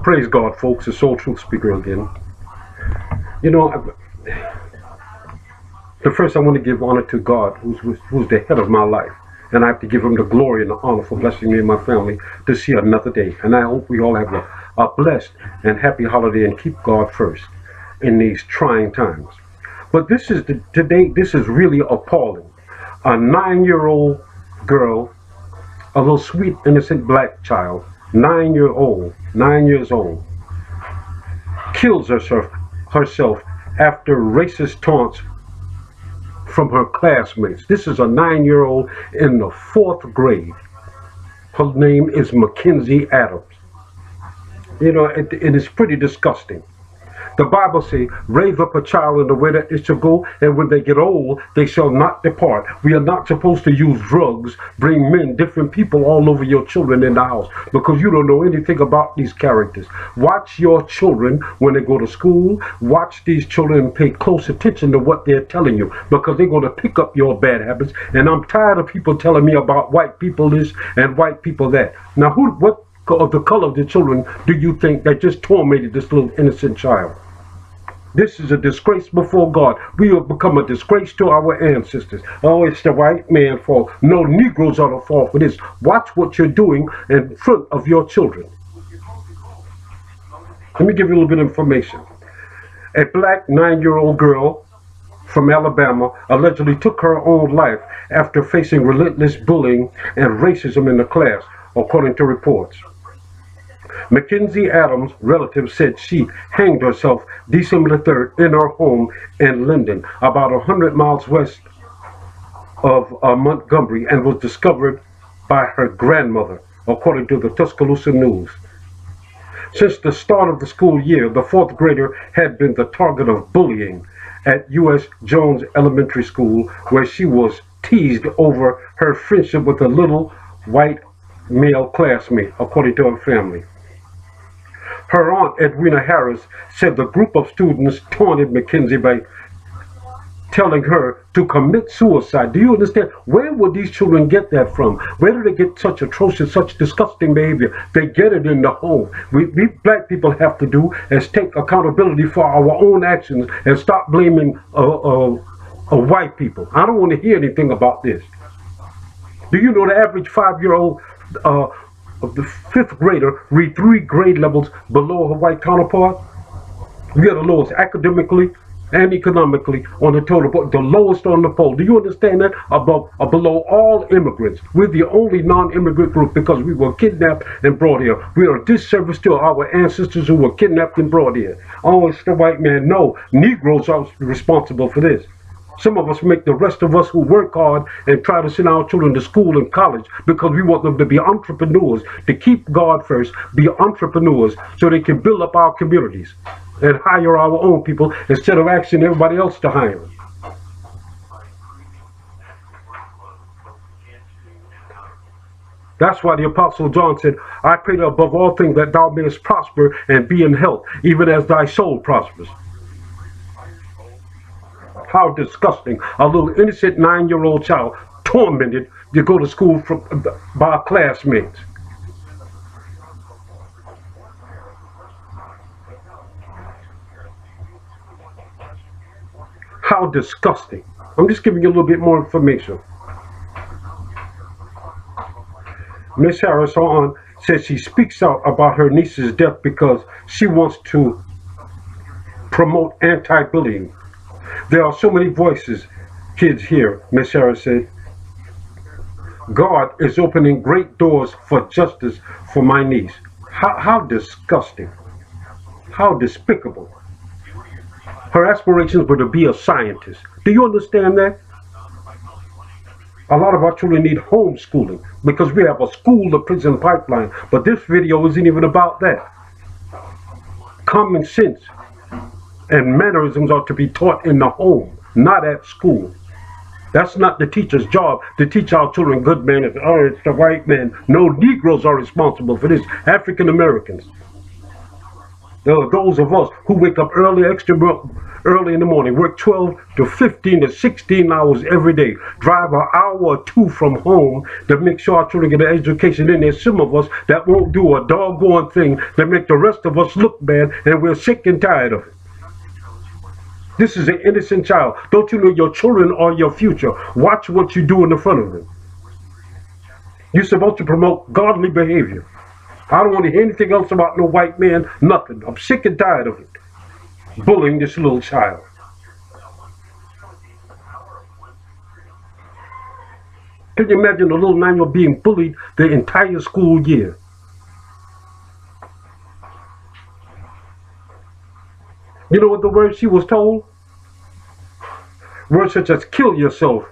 Praise God, folks. It's Soul Truth Speaker again. You know, the first I want to give honor to God, who's the head of my life. And I have to give him the glory and the honor for blessing me and my family to see another day. And I hope we all have a blessed and happy holiday and keep God first in these trying times. But this is today, this is really appalling. A 9-year-old girl, a little sweet, innocent black child, 9 years old, kills herself after racist taunts from her classmates. This is a 9-year-old in the 4th grade. Her name is Mackenzie Adams. You know, it is pretty disgusting. The Bible says, raise up a child in the way that it shall go, and when they get old, they shall not depart. We are not supposed to use drugs, bring men, different people all over your children in the house, because you don't know anything about these characters. Watch your children when they go to school. Watch these children and pay close attention to what they're telling you, because they're going to pick up your bad habits. And I'm tired of people telling me about white people this and white people that. Now, what of the color of the children do you think that just tormented this little innocent child? This is a disgrace before God. We have become a disgrace to our ancestors. Oh, it's the white man's fault. No, Negroes are the fault for this. Watch what you're doing in front of your children. Let me give you a little bit of information. A black 9-year-old girl from Alabama allegedly took her own life after facing relentless bullying and racism in the class, according to reports. Mackenzie Adams' relatives said she hanged herself December 3rd in her home in Linden, about 100 miles west of Montgomery, and was discovered by her grandmother, according to the Tuscaloosa News. Since the start of the school year, the 4th grader had been the target of bullying at U.S. Jones Elementary School, where she was teased over her friendship with a little white male classmate, according to her family. Her aunt, Edwina Harris, said the group of students taunted Mackenzie by telling her to commit suicide. Do you understand? Where would these children get that from? Where do they get such atrocious, such disgusting behavior? They get it in the home. We black people have to do is take accountability for our own actions and stop blaming white people. I don't want to hear anything about this. Do you know the average 5-year-old of the 5th grader read 3 grade levels below her white counterpart? We are the lowest academically and economically on the total, the lowest on the poll. Do you understand that? Below all immigrants. We're the only non-immigrant group because we were kidnapped and brought here. We are a disservice to our ancestors who were kidnapped and brought here. Oh, it's the white man. No, Negroes are responsible for this. Some of us make the rest of us who work hard and try to send our children to school and college because we want them to be entrepreneurs, to keep God first, be entrepreneurs so they can build up our communities and hire our own people instead of asking everybody else to hire them. That's why the Apostle John said, I pray above all things that thou mayest prosper and be in health, even as thy soul prospers. How disgusting. A little innocent 9-year-old child tormented to go to school by classmates. How disgusting. I'm just giving you a little bit more information. Miss Harris, her aunt, says she speaks out about her niece's death because she wants to promote anti-bullying. There are so many voices kids hear, Miss Harris said. God is opening great doors for justice for my niece. How disgusting. How despicable. Her aspirations were to be a scientist. Do you understand that? A lot of our children need homeschooling because we have a school to prison pipeline. But this video isn't even about that. Common sense and mannerisms are to be taught in the home, not at school. That's not the teacher's job to teach our children good manners. Oh, it's the white man. No, Negroes are responsible for this. African Americans. Those of us who wake up early in the morning, work 12 to 15 to 16 hours every day, drive an hour or two from home to make sure our children get an education. Then there's some of us that won't do a doggone thing that make the rest of us look bad, and we're sick and tired of it. This is an innocent child. Don't you know your children are your future? Watch what you do in the front of them. You're supposed to promote godly behavior. I don't want to hear anything else about no white man, nothing. I'm sick and tired of it. Bullying this little child. Can you imagine a little 9-year-old being bullied the entire school year? You know what the words she was told? Words such as kill yourself.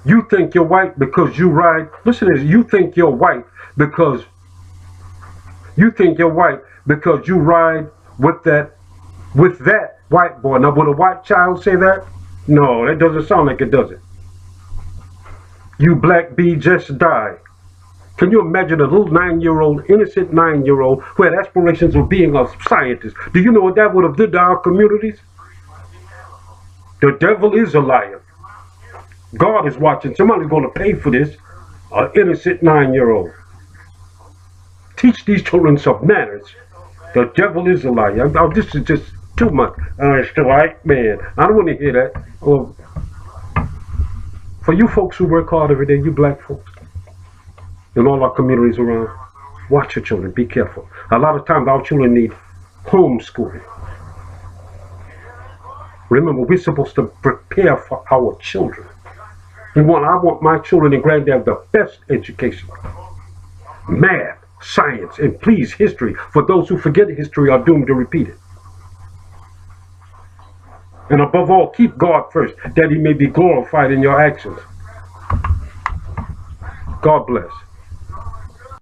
You think you're white because you ride. Listen to this. You think you're white because you ride with that white boy. Now, would a white child say that? No, that doesn't sound like it, does it? You black bee, just die. Can you imagine a little 9-year-old, innocent 9-year-old who had aspirations of being a scientist? Do you know what that would have done to our communities? The devil is a liar. God is watching. Somebody's going to pay for this. An innocent 9-year-old. Teach these children some manners. The devil is a liar. This is just too much. It's the white man. I don't want to hear that. Well, for you folks who work hard every day, you black folks, in all our communities around, watch your children. Be careful. A lot of times our children need homeschooling. Remember, we're supposed to prepare for our children. I want my children and granddad the best education. Math, science, and please, history. For those who forget history are doomed to repeat it. And above all, keep God first, that he may be glorified in your actions. God bless.